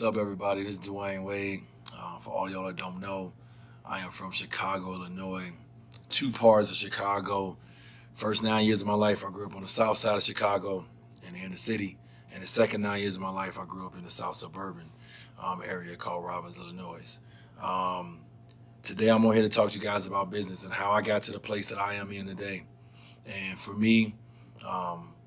up, everybody? This is Dwayne Wade. For all y'all that don't know, I am from Chicago, Illinois. Two parts of Chicago. First 9 years of my life, I grew up on the south side of Chicago in the inner city. And the second 9 years of my life, I grew up in the south suburban area called Robbins, Illinois. Um, Today, I'm on here to talk to you guys about business and how I got to the place that I am in today. And for me,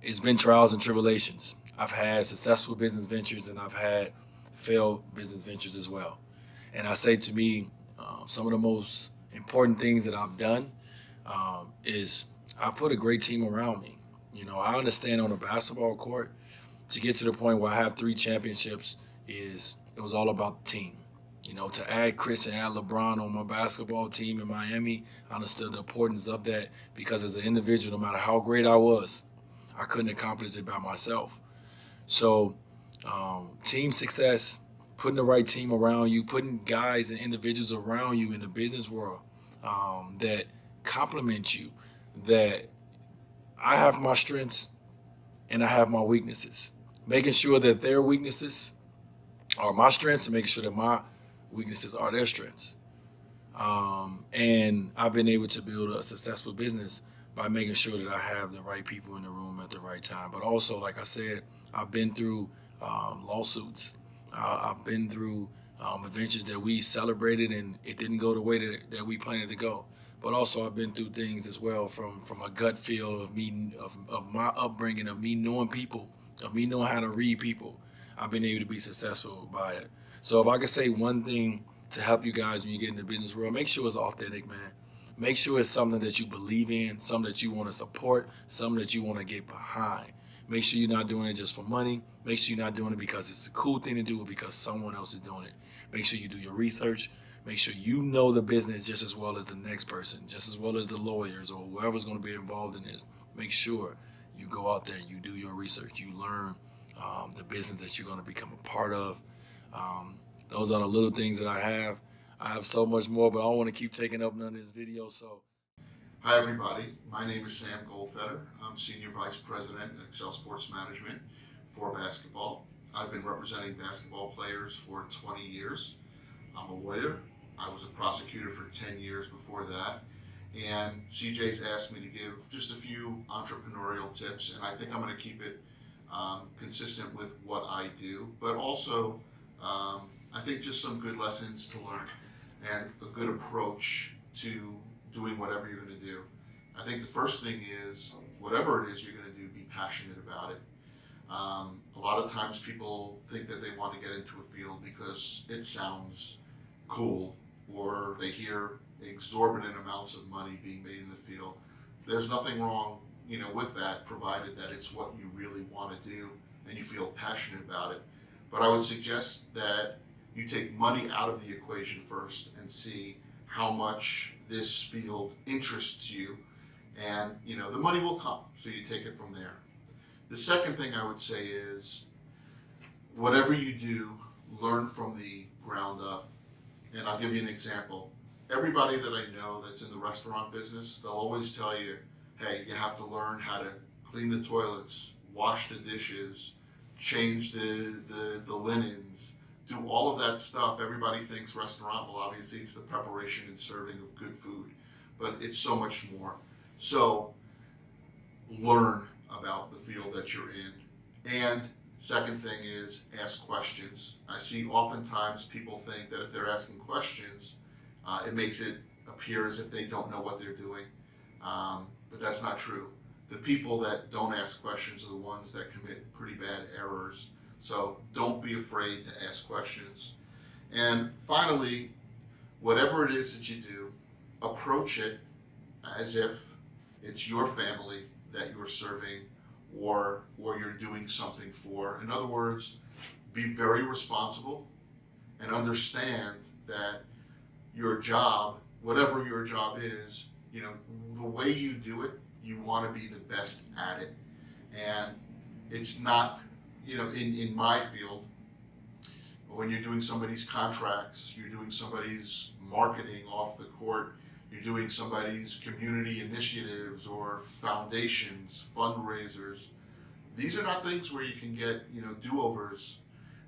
it's been trials and tribulations. I've had successful business ventures and I've had failed business ventures as well. And I say to me, some of the most important things that I've done is I put a great team around me. I understand on a basketball court to get to the point where I have 3 championships is it was all about the team. To add Chris and add LeBron on my basketball team in Miami, I understood the importance of that because as an individual, no matter how great I was, I couldn't accomplish it by myself. So, team success, putting the right team around you, putting guys and individuals around you in the business world that complement you, that I have my strengths and I have my weaknesses. Making sure that their weaknesses are my strengths and making sure that my weaknesses are their strengths. And I've been able to build a successful business by making sure that I have the right people in the room at the right time. But also, like I said, I've been through lawsuits. I've been through adventures that we celebrated and it didn't go the way that we planned it to go. But also, I've been through things as well from a gut feel of me of my upbringing, of me knowing people, of me knowing how to read people. I've been able to be successful by it. So if I could say one thing to help you guys when you get in the business world, make sure it's authentic, man. Make sure it's something that you believe in, something that you want to support, something that you want to get behind. Make sure you're not doing it just for money. Make sure you're not doing it because it's a cool thing to do or because someone else is doing it. Make sure you do your research. Make sure you know the business just as well as the next person, just as well as the lawyers or whoever's going to be involved in this. Make sure you go out there, you do your research, you learn the business that you're going to become a part of. Those are the little things that I have. I have so much more, but I don't want to keep taking up none of this video. So, Hi, everybody. My name is Sam Goldfeder. I'm Senior Vice President at Excel Sports Management for basketball. I've been representing basketball players for 20 years. I'm a lawyer. I was a prosecutor for 10 years before that. And CJ's asked me to give just a few entrepreneurial tips, and I think I'm going to keep it consistent with what I do, but also I think just some good lessons to learn and a good approach to doing whatever you're going to do. I think the first thing is whatever it is you're going to do, be passionate about it. A lot of times people think that they want to get into a field because it sounds cool or they hear exorbitant amounts of money being made in the field. There's nothing wrong, with that, provided that it's what you really want to do and you feel passionate about it. But I would suggest that you take money out of the equation first and see how much this field interests you, and the money will come, so you take it from there. The second thing I would say is whatever you do, learn from the ground up. And I'll give you an example. Everybody that I know that's in the restaurant business, they'll always tell you, hey, you have to learn how to clean the toilets, wash the dishes, change the linens, do all of that stuff. Everybody thinks restaurant, well, obviously it's the preparation and serving of good food, but it's so much more. So learn about the field that you're in. And second thing is ask questions. I see oftentimes people think that if they're asking questions, it makes it appear as if they don't know what they're doing. But that's not true. The people that don't ask questions are the ones that commit pretty bad errors. So don't be afraid to ask questions. And finally, whatever it is that you do, approach it as if it's your family that you're serving or you're doing something for. In other words, be very responsible and understand that your job, whatever your job is, the way you do it, you want to be the best at it. And it's not, in my field, when you're doing somebody's contracts, you're doing somebody's marketing off the court, you're doing somebody's community initiatives or foundations, fundraisers. These are not things where you can get, do-overs.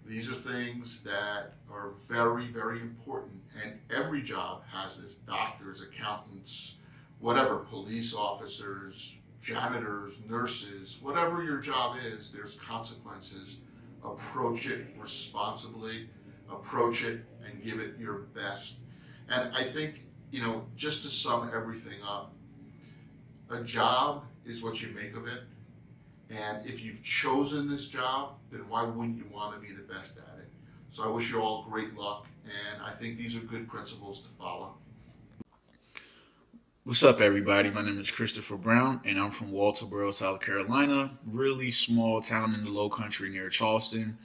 These are things that are very, very important, and every job has this: doctors, accountants, whatever, police officers, janitors, nurses, whatever your job is, there's consequences. Approach it responsibly, approach it and give it your best. And I think, just to sum everything up, a job is what you make of it. And if you've chosen this job, then why wouldn't you want to be the best at it? So I wish you all great luck, and I think these are good principles to follow. What's up, everybody? My name is Christopher Brown, and I'm from Walterboro, South Carolina. Really small town in the Low Country near Charleston.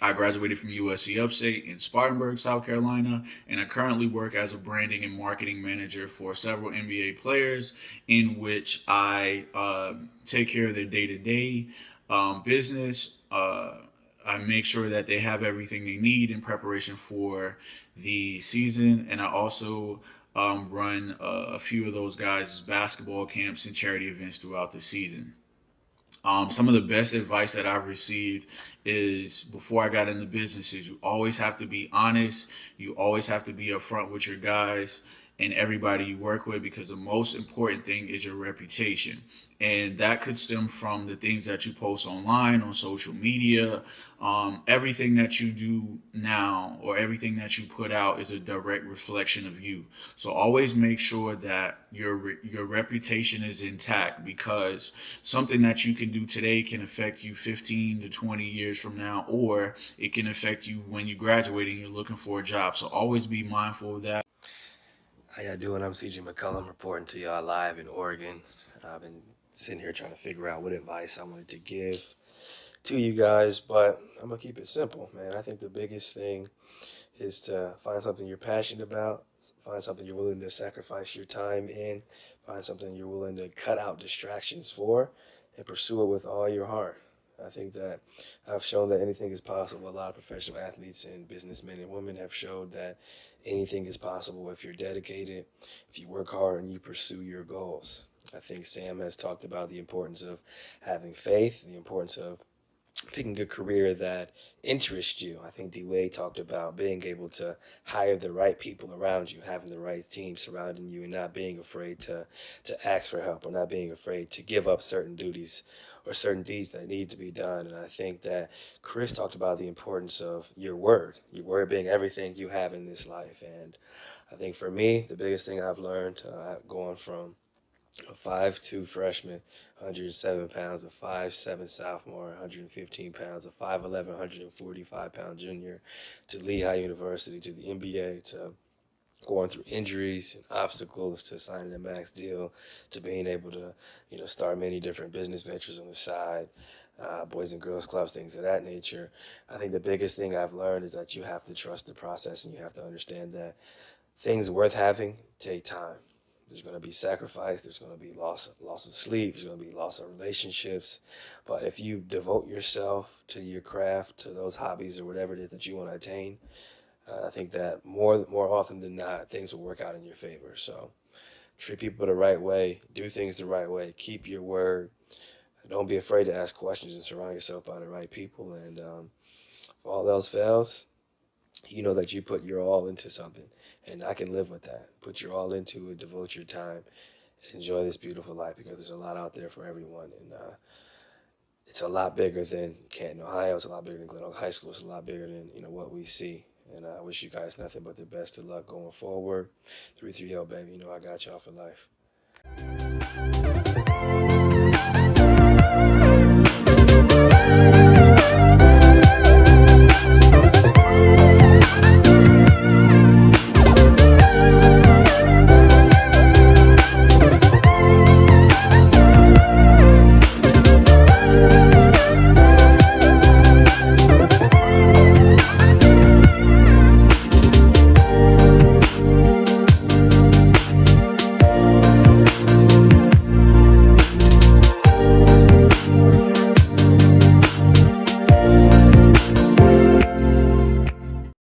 I graduated from USC Upstate in Spartanburg, South Carolina, and I currently work as a branding and marketing manager for several NBA players, in which I take care of their day-to-day business. I make sure that they have everything they need in preparation for the season, and I also run a few of those guys' basketball camps and charity events throughout the season. Some of the best advice that I've received is, before I got into business, is you always have to be honest. You always have to be upfront with your guys and everybody you work with, because the most important thing is your reputation. And that could stem from the things that you post online, on social media. Everything that you do now, or everything that you put out, is a direct reflection of you. So always make sure that your reputation is intact, because something that you can do today can affect you 15 to 20 years from now, or it can affect you when you graduate and you're looking for a job. So always be mindful of that. How y'all doing? I'm CJ McCullum, reporting to y'all live in Oregon. I've been sitting here trying to figure out what advice I wanted to give to you guys, but I'm gonna keep it simple, man. I think the biggest thing is to find something you're passionate about, find something you're willing to sacrifice your time in, find something you're willing to cut out distractions for, and pursue it with all your heart. I think that I've shown that anything is possible. A lot of professional athletes and businessmen and women have showed that anything is possible if you're dedicated, if you work hard, and you pursue your goals. I think Sam has talked about the importance of having faith, the importance of picking a career that interests you. I think D-Wade talked about being able to hire the right people around you, having the right team surrounding you, and not being afraid to ask for help, or not being afraid to give up certain duties or certain deeds that need to be done. And I think that Chris talked about the importance of your word being everything you have in this life. And I think for me, the biggest thing I've learned going from a 5'2" freshman, 107 pounds, a 5'7" sophomore, 115 pounds, a 5'11", 145-pound junior, to Lehigh University, to the NBA, to going through injuries and obstacles, to signing a max deal, to being able to, start many different business ventures on the side, boys and girls clubs, things of that nature. I think the biggest thing I've learned is that you have to trust the process, and you have to understand that things worth having take time. There's going to be sacrifice. There's going to be loss of sleep. There's going to be loss of relationships. But if you devote yourself to your craft, to those hobbies or whatever it is that you want to attain, I think that more often than not, things will work out in your favor. So treat people the right way, do things the right way, keep your word. Don't be afraid to ask questions, and surround yourself by the right people. And if all else fails, you know that you put your all into something. And I can live with that. Put your all into it, devote your time, and enjoy this beautiful life, because there's a lot out there for everyone. And it's a lot bigger than Canton, Ohio. It's a lot bigger than Glen Oak High School. It's a lot bigger than what we see. And I wish you guys nothing but the best of luck going forward. 3-3-0, baby. I got y'all for life.